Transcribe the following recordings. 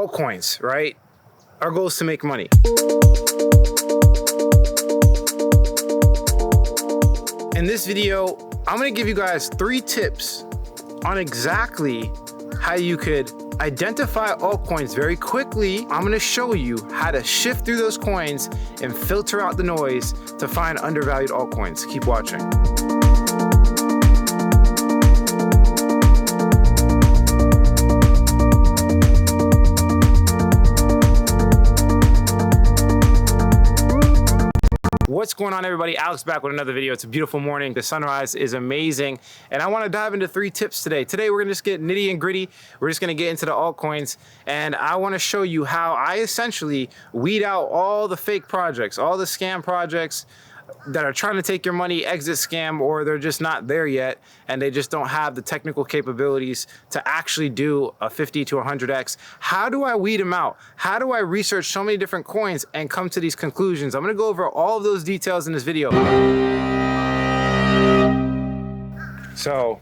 altcoins, right? Our goal is to make money. In this video, I'm gonna give you guys 3 tips on exactly how you could identify altcoins very quickly. I'm gonna show you how to shift through those coins and filter out the noise to find undervalued altcoins. Keep watching. What's going on, everybody? Alex back with another video. It's a beautiful morning. The sunrise is amazing. And I want to dive into 3 tips today. Today, we're going to just get nitty and gritty. We're just going to get into the altcoins. And I want to show you how I essentially weed out all the fake projects, all the scam projects that are trying to take your money, exit scam, or they're just not there yet and they just don't have the technical capabilities to actually do a 50 to 100x. How do I weed them out? How do I research so many different coins and come to these conclusions? I'm gonna go over all of those details in this video. So,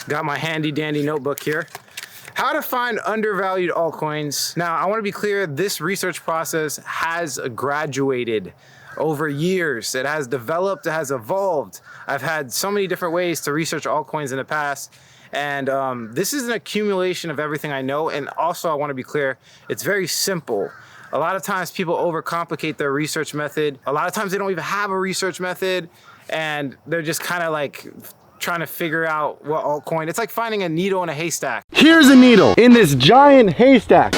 got my handy dandy notebook here. How to find undervalued altcoins. Now, I wanna be clear, this research process has graduated over years. It has developed, it has evolved. I've had so many different ways to research altcoins in the past. And this is an accumulation of everything I know. And also, I want to be clear, it's very simple. A lot of times people overcomplicate their research method. A lot of times they don't even have a research method and they're just kind of like trying to figure out what altcoin. It's like finding a needle in a haystack. Here's a needle in this giant haystack.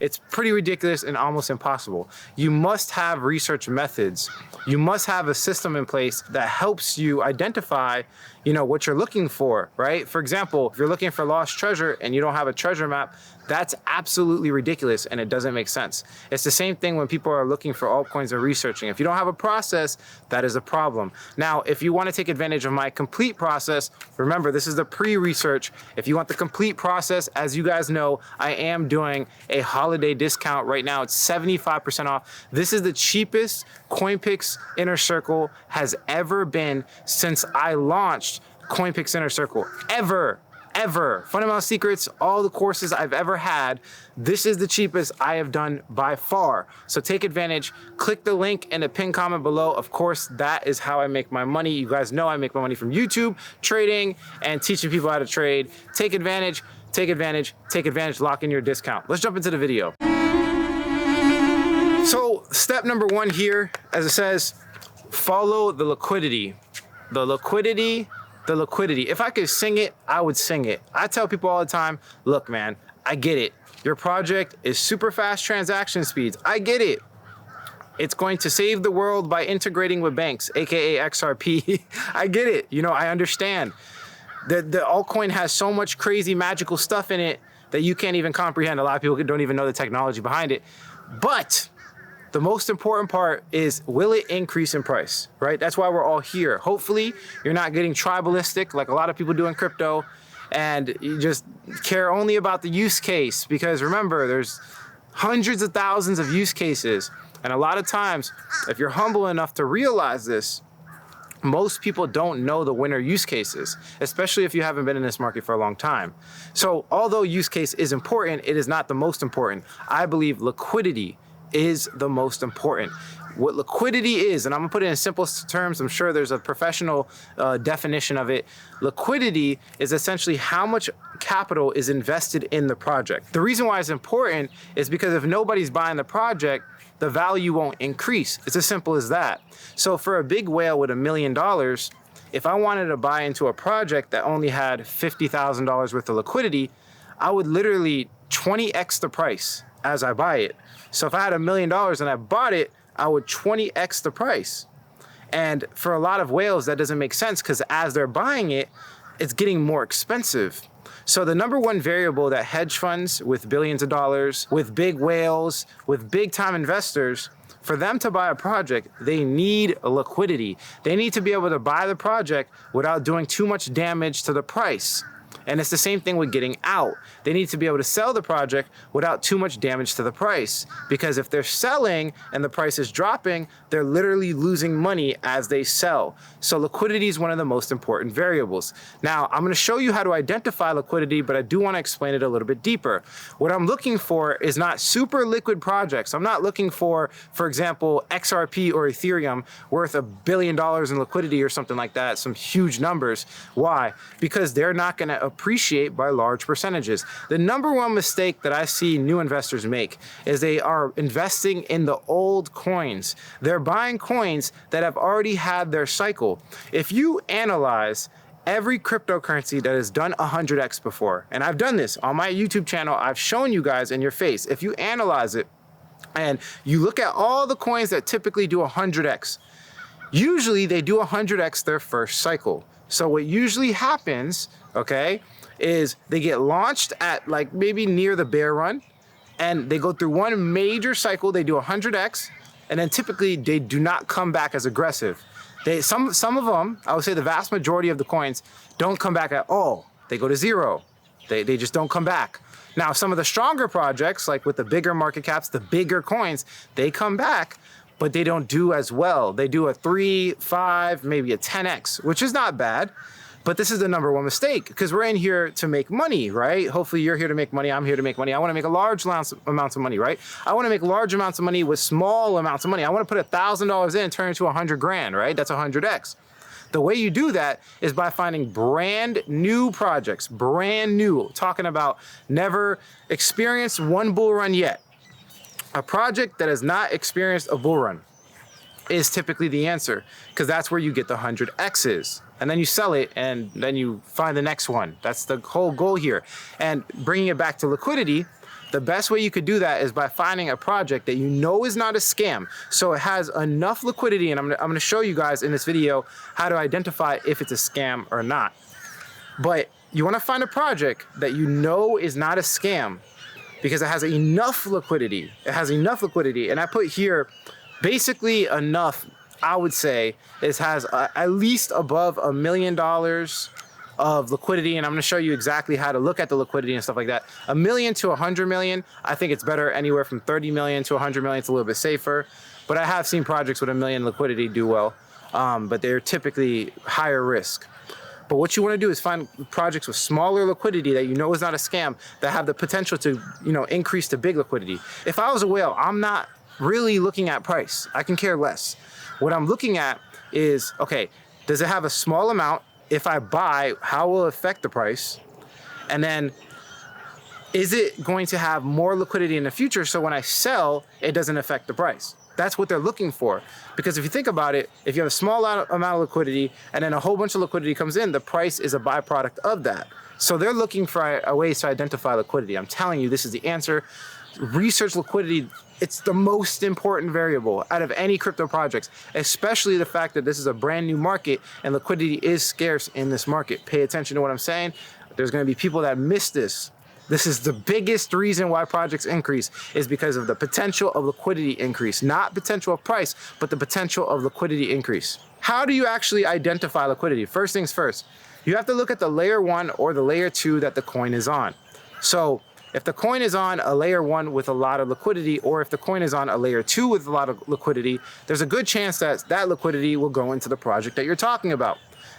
It's pretty ridiculous and almost impossible. You must have research methods. You must have a system in place that helps you identify, what you're looking for, right? For example, if you're looking for lost treasure and you don't have a treasure map, that's absolutely ridiculous and it doesn't make sense. It's the same thing when people are looking for altcoins and researching. If you don't have a process, that is a problem. Now, if you want to take advantage of my complete process, remember, this is the pre-research. If you want the complete process, as you guys know, I am doing a holiday discount right now. It's 75% off. This is the cheapest CoinPix Inner Circle has ever been since I launched CoinPix Inner Circle. Ever. Fundamental secrets, all the courses I've ever had, this is the cheapest I have done by far. So take advantage, click the link in the pinned comment below. Of course, that is how I make my money. You guys know I make my money from YouTube, trading, and teaching people how to trade. Take advantage, lock in your discount. Let's jump into the video. So step number 1 here, as it says, follow the liquidity. The liquidity. If I could sing it, I would sing it. I tell people all the time, look, man, I get it. Your project is super fast transaction speeds. I get it. It's going to save the world by integrating with banks, AKA XRP. I get it. I understand. The altcoin has so much crazy magical stuff in it that you can't even comprehend. A lot of people don't even know the technology behind it. But the most important part is, will it increase in price, right? That's why we're all here. Hopefully, you're not getting tribalistic like a lot of people do in crypto, and you just care only about the use case, because remember, there's hundreds of thousands of use cases. And a lot of times, if you're humble enough to realize this, most people don't know the winner use cases, especially if you haven't been in this market for a long time. So although use case is important, it is not the most important. I believe liquidity is the most important. What liquidity is, and I'm gonna put it in simple terms, I'm sure there's a professional definition of it. Liquidity is essentially how much capital is invested in the project. The reason why it's important is because if nobody's buying the project, the value won't increase. It's as simple as that. So for a big whale with $1 million, if I wanted to buy into a project that only had $50,000 worth of liquidity, I would literally 20x the price as I buy it. So if I had $1 million and I bought it, I would 20x the price. And for a lot of whales, that doesn't make sense, because as they're buying it, it's getting more expensive. So the number 1 variable that hedge funds with billions of dollars, with big whales, with big time investors, for them to buy a project, they need liquidity. They need to be able to buy the project without doing too much damage to the price. And it's the same thing with getting out. They need to be able to sell the project without too much damage to the price. Because if they're selling and the price is dropping, they're literally losing money as they sell. So liquidity is one of the most important variables. Now, I'm gonna show you how to identify liquidity, but I do wanna explain it a little bit deeper. What I'm looking for is not super liquid projects. I'm not looking for example, XRP or Ethereum worth $1 billion in liquidity or something like that, some huge numbers. Why? Because they're not gonna appreciate by large percentages. The number one mistake that I see new investors make is they are investing in the old coins. They're buying coins that have already had their cycle. If you analyze every cryptocurrency that has done 100x before, and I've done this on my YouTube channel, I've shown you guys in your face. If you analyze it and you look at all the coins that typically do 100x, usually they do 100x their first cycle. So what usually happens, okay, is they get launched at like maybe near the bear run, and they go through one major cycle, they do 100x, and then typically they do not come back as aggressive. Some of them, I would say the vast majority of the coins, don't come back at all. They go to zero. They just don't come back. Now, some of the stronger projects, like with the bigger market caps, the bigger coins, they come back, but they don't do as well. They do a 3, 5, maybe a 10x, which is not bad. But this is the number one mistake, because we're in here to make money, right? Hopefully you're here to make money, I'm here to make money. I wanna make a large amounts of money, right? I wanna make large amounts of money with small amounts of money. I wanna put $1,000 in and turn it into 100 grand, right? That's 100x. The way you do that is by finding brand new projects, brand new, talking about never experienced one bull run yet. A project that has not experienced a bull run is typically the answer, because that's where you get the 100x's. And then you sell it, and then you find the next one. That's the whole goal here. And bringing it back to liquidity, the best way you could do that is by finding a project that you know is not a scam. So it has enough liquidity, and I'm gonna show you guys in this video how to identify if it's a scam or not. But you wanna find a project that you know is not a scam because it has enough liquidity. It has enough liquidity, and I put here basically enough, I would say, it has at least above $1 million of liquidity, and I'm gonna show you exactly how to look at the liquidity and stuff like that. 1 million to 100 million, I think it's better anywhere from 30 million to 100 million. It's a little bit safer, but I have seen projects with 1 million liquidity do well, but they're typically higher risk. But what you wanna do is find projects with smaller liquidity that you know is not a scam, that have the potential to, increase to big liquidity. If I was a whale, I'm not really looking at price. I can care less. What I'm looking at is, okay, does it have a small amount? If I buy, how will it affect the price? And then, is it going to have more liquidity in the future so when I sell, it doesn't affect the price? That's what they're looking for. Because if you think about it, if you have a small amount of liquidity and then a whole bunch of liquidity comes in, the price is a byproduct of that. So they're looking for a way to identify liquidity. I'm telling you, this is the answer. Research liquidity. It's the most important variable out of any crypto projects, especially the fact that this is a brand new market and liquidity is scarce in this market. Pay attention to what I'm saying. There's going to be people that miss this. This is the biggest reason why projects increase, is because of the potential of liquidity increase, not potential of price, but the potential of liquidity increase. How do you actually identify liquidity? First things first, you have to look at the layer 1 or the layer 2 that the coin is on. So if the coin is on a layer 1 with a lot of liquidity, or if the coin is on a layer 2 with a lot of liquidity, there's a good chance that that liquidity will go into the project that you're talking about.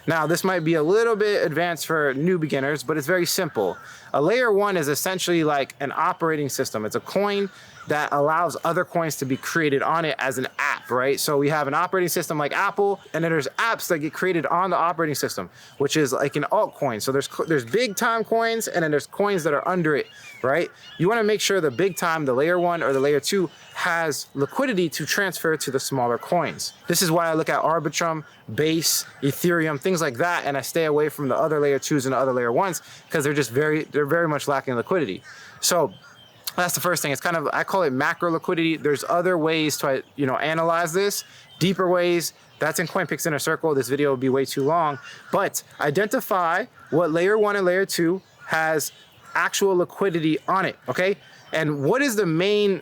Now, this might be a little bit advanced for new beginners, but it's very simple. A layer 1 is essentially like an operating system. It's a coin that allows other coins to be created on it as an app, right? So we have an operating system like Apple, and then there's apps that get created on the operating system, which is like an altcoin. So there's big time coins, and then there's coins that are under it, right? You wanna make sure the big time, the layer 1 or the layer 2, has liquidity to transfer to the smaller coins. This is why I look at Arbitrum, Base, Ethereum, things like that, and I stay away from the other layer 2s and the other layer 1s, because they're very much lacking liquidity. So that's the first thing. It's kind of, I call it macro liquidity. There's other ways to, analyze this, deeper ways. That's in CoinPix Inner Circle. This video will be way too long, but identify what layer 1 and layer 2 has actual liquidity on it, okay? And what is the main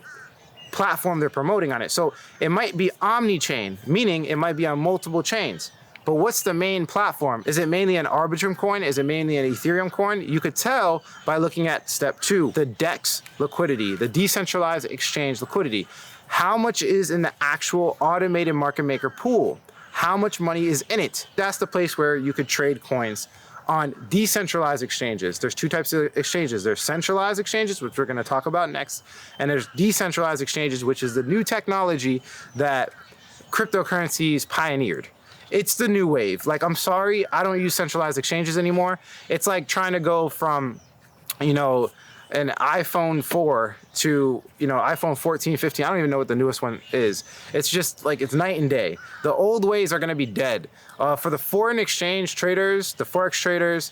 platform they're promoting on it? So it might be omni-chain, meaning it might be on multiple chains. But what's the main platform? Is it mainly an Arbitrum coin? Is it mainly an Ethereum coin? You could tell by looking at step 2, the DEX liquidity, the decentralized exchange liquidity. How much is in the actual automated market maker pool? How much money is in it? That's the place where you could trade coins on decentralized exchanges. There's 2 types of exchanges. There's centralized exchanges, which we're going to talk about next, and there's decentralized exchanges, which is the new technology that cryptocurrencies pioneered. It's the new wave. Like, I'm sorry, I don't use centralized exchanges anymore. It's like trying to go from, an iPhone 4 to, iPhone 14, 15. I don't even know what the newest one is. It's just like, it's night and day. The old ways are going to be dead. For the foreign exchange traders, the Forex traders,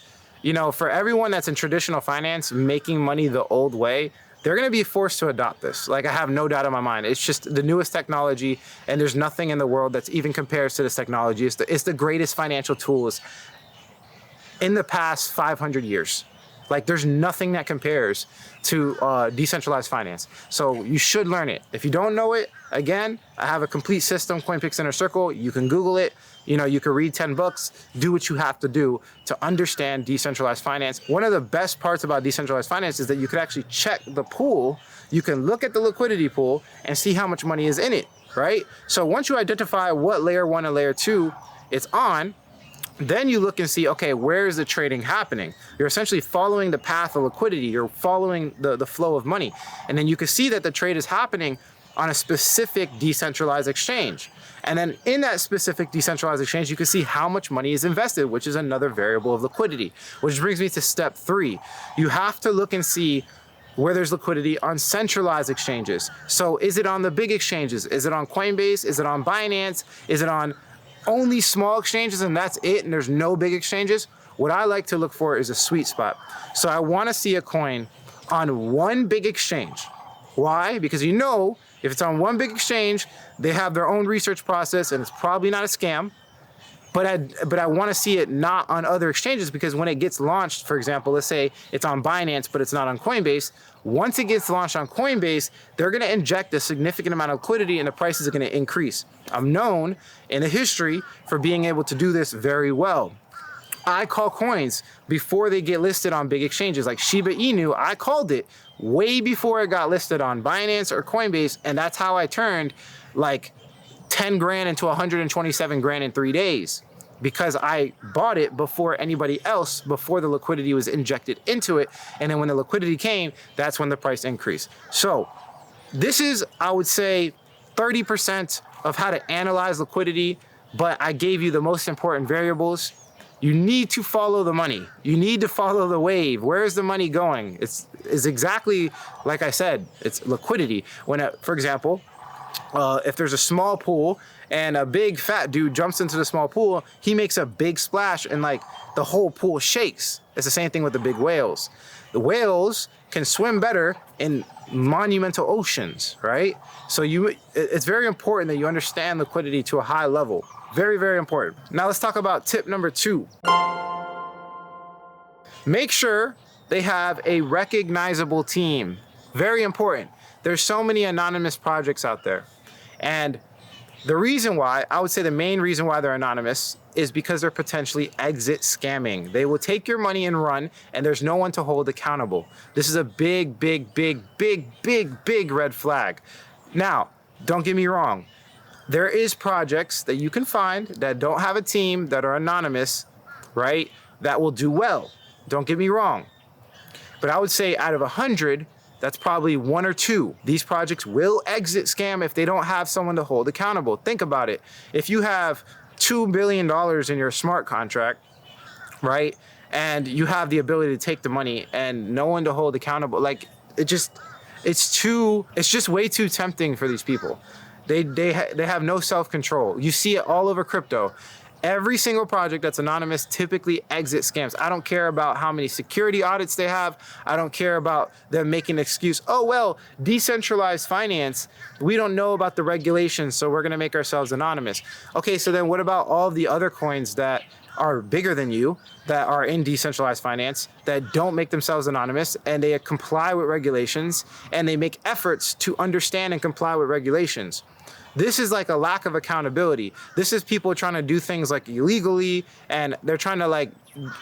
for everyone that's in traditional finance making money the old way, they're going to be forced to adopt this. Like, I have no doubt in my mind. It's just the newest technology, and there's nothing in the world that's even compares to this technology. It's the greatest financial tools in the past 500 years. Like, there's nothing that compares to decentralized finance. So you should learn it. If you don't know it, again, I have a complete system, CoinPix Inner Circle. You can Google it. You can read 10 books, do what you have to do to understand decentralized finance. One of the best parts about decentralized finance is that you could actually check the pool. You can look at the liquidity pool and see how much money is in it, right? So once you identify what layer 1 and layer 2 it's on, then you look and see, okay, where is the trading happening? You're essentially following the path of liquidity. You're following the flow of money. And then you can see that the trade is happening on a specific decentralized exchange. And then in that specific decentralized exchange, you can see how much money is invested, which is another variable of liquidity. Which brings me to step 3. You have to look and see where there's liquidity on centralized exchanges. So is it on the big exchanges? Is it on Coinbase? Is it on Binance? Is it on only small exchanges and that's it, and there's no big exchanges? What I like to look for is a sweet spot. So I want to see a coin on one big exchange. Why? Because if it's on one big exchange, they have their own research process and it's probably not a scam. But I want to see it not on other exchanges, because when it gets launched, for example, let's say it's on Binance, but it's not on Coinbase. Once it gets launched on Coinbase, they're going to inject a significant amount of liquidity and the prices are going to increase. I'm known in the history for being able to do this very well. I call coins before they get listed on big exchanges like Shiba Inu. I called it way before it got listed on Binance or Coinbase, and that's how I turned like 10 grand into 127 grand in 3 days, because I bought it before anybody else, before the liquidity was injected into it. And then when the liquidity came, that's when the price increased. So this is, I would say, 30% of how to analyze liquidity, but I gave you the most important variables. You need to follow the money. You need to follow the wave. Where is the money going? It's exactly like I said, it's liquidity. For example, if there's a small pool and a big fat dude jumps into the small pool, he makes a big splash and like the whole pool shakes. It's the same thing with the big whales. The whales can swim better in monumental oceans, right? So it's very important that you understand liquidity to a high level. Very, very important. Now let's talk about tip number 2. Make sure they have a recognizable team. Very important. There's so many anonymous projects out there. And the reason why, I would say the main reason why they're anonymous is because they're potentially exit scamming. They will take your money and run, and there's no one to hold accountable. This is a big, big, big, big, big, big red flag. Now, don't get me wrong. There is projects that you can find that don't have a team, that are anonymous, right? That will do well. Don't get me wrong. But I would say out of 100, that's probably 1 or 2. These projects will exit scam if they don't have someone to hold accountable. Think about it. If you have $2 billion in your smart contract, right? And you have the ability to take the money and no one to hold accountable, like it's just way too tempting for these people. They have no self-control. You see it all over crypto. Every single project that's anonymous typically exit scams. I don't care about how many security audits they have. I don't care about them making an excuse. Oh, well, decentralized finance, we don't know about the regulations, so we're going to make ourselves anonymous. Okay, so then what about all the other coins that are bigger than you, that are in decentralized finance, that don't make themselves anonymous, and they comply with regulations, and they make efforts to understand and comply with regulations? This is like a lack of accountability. This is people trying to do things like illegally, and they're trying to like,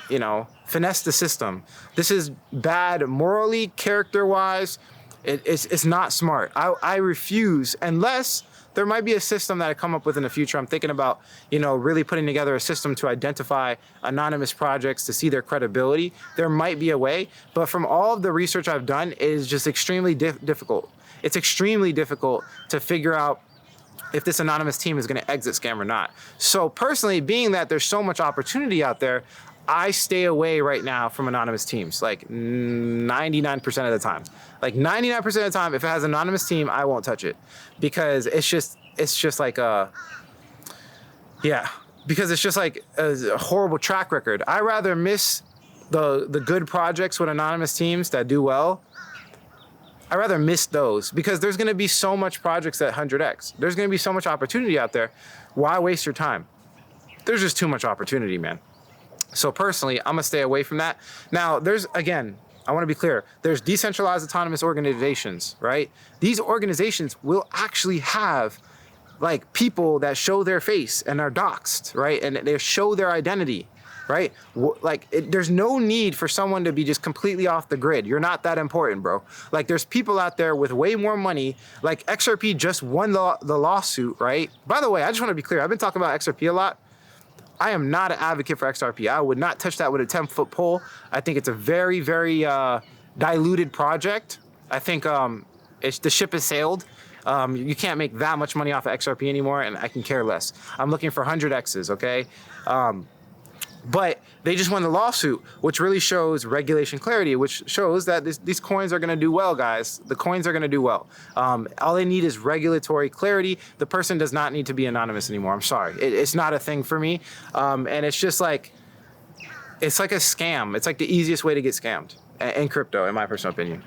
you know, finesse the system. This is bad morally, character-wise. It's not smart. I refuse, unless there might be a system that I come up with in the future. I'm thinking about, you know, really putting together a system to identify anonymous projects to see their credibility. There might be a way, but from all of the research I've done, it is just extremely difficult. It's extremely difficult to figure out if this anonymous team is going to exit scam or not. So personally, being that there's so much opportunity out there, I stay away right now from anonymous teams, like 99% of the time. Like 99% of the time, if it has an anonymous team, I won't touch it, because it's just like because it's just like a horrible track record. I rather miss the good projects with anonymous teams that do well. I rather miss those, because there's going to be so much projects at 100x. There's going to be so much opportunity out there. Why waste your time? There's just too much opportunity, man. So personally, I'm going to stay away from that. Now, again, I want to be clear. There's decentralized autonomous organizations, right? These organizations will actually have like people that show their face and are doxxed, right? And they show their identity, right? There's no need for someone to be just completely off the grid. You're not that important, bro. Like, there's people out there with way more money. Like, XRP just won the lawsuit, right? By the way, I just want to be clear. I've been talking about XRP a lot. I am not an advocate for XRP. I would not touch that with a 10-foot pole. I think it's a very, very diluted project. I think the ship has sailed. You can't make that much money off of XRP anymore, and I can care less. I'm looking for 100Xs, okay? But they just won the lawsuit, which really shows regulation clarity, which shows that these coins are going to do well, guys. The coins are going to do well. All they need is regulatory clarity. The person does not need to be anonymous anymore. I'm sorry. It's not a thing for me. And it's just like, it's like a scam. It's like the easiest way to get scammed in crypto, in my personal opinion.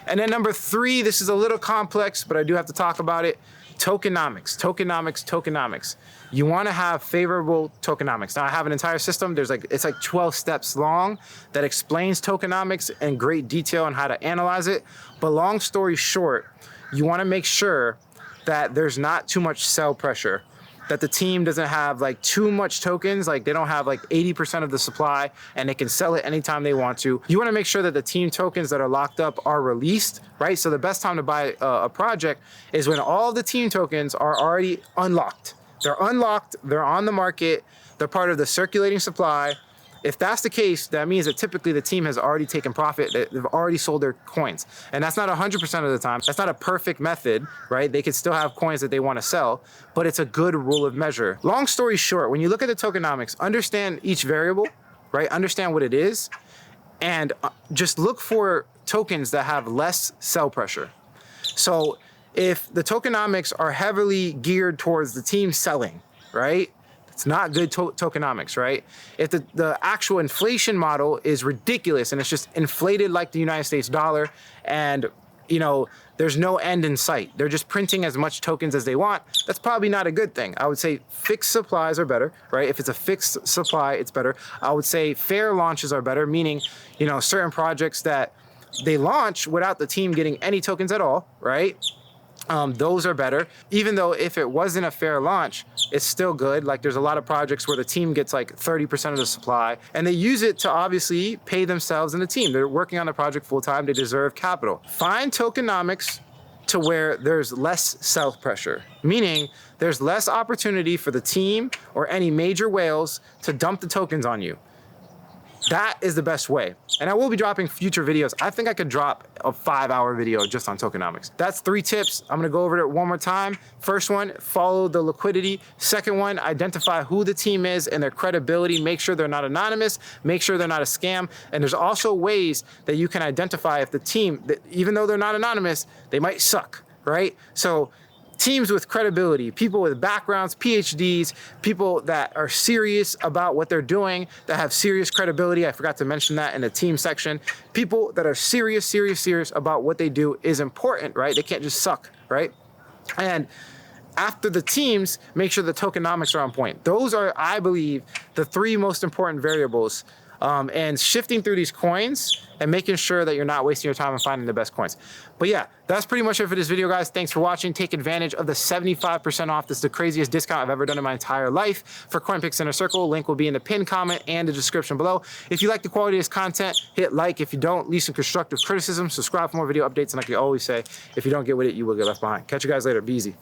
And then number 3, this is a little complex, but I do have to talk about it. Tokenomics. You want to have favorable tokenomics. Now, I have an entire system. It's like 12 steps long that explains tokenomics in great detail on how to analyze it. But long story short, you want to make sure that there's not too much sell pressure, that the team doesn't have like too much tokens, like they don't have like 80% of the supply and they can sell it anytime they want to. You want to make sure that the team tokens that are locked up are released, right? So the best time to buy a project is when all the team tokens are already unlocked. They're unlocked, they're on the market, they're part of the circulating supply. If that's the case, that means that typically the team has already taken profit. They've already sold their coins. And that's not 100% of the time. That's not a perfect method, right? They could still have coins that they want to sell, but it's a good rule of measure. Long story short, when you look at the tokenomics, understand each variable, right? Understand what it is, and just look for tokens that have less sell pressure. So if the tokenomics are heavily geared towards the team selling, right? It's not good tokenomics, right? If the actual inflation model is ridiculous and it's just inflated like the United States dollar, and you know, there's no end in sight. They're just printing as much tokens as they want. That's probably not a good thing. I would say fixed supplies are better, right? If it's a fixed supply, it's better. I would say fair launches are better, meaning, you know, certain projects that they launch without the team getting any tokens at all, right? Those are better. Even though if it wasn't a fair launch, it's still good. Like, there's a lot of projects where the team gets like 30% of the supply, and they use it to obviously pay themselves and the team. They're working on the project full time. They deserve capital. Find tokenomics to where there's less sell pressure, meaning there's less opportunity for the team or any major whales to dump the tokens on you. That is the best way. And I will be dropping future videos. I think I could drop a 5-hour video just on tokenomics. That's 3 tips. I'm gonna go over it one more time. First one, follow the liquidity. Second one, identify who the team is and their credibility. Make sure they're not anonymous. Make sure they're not a scam. And there's also ways that you can identify if the team, even though they're not anonymous, they might suck, right? So teams with credibility, people with backgrounds, PhDs, people that are serious about what they're doing, that have serious credibility. I forgot to mention that in the team section. People that are serious about what they do is important, right? They can't just suck, right? And after the teams, make sure the tokenomics are on point. Those are, I believe, the 3 most important variables and shifting through these coins and making sure that you're not wasting your time and finding the best coins. But yeah, that's pretty much it for this video, guys. Thanks for watching. Take advantage of the 75% off. This is the craziest discount I've ever done in my entire life for CoinPix Inner Circle. Link will be in the pinned comment and the description below. If you like the quality of this content, hit like. If you don't, leave some constructive criticism. Subscribe for more video updates. And like we always say, if you don't get with it, you will get left behind. Catch you guys later. Be easy.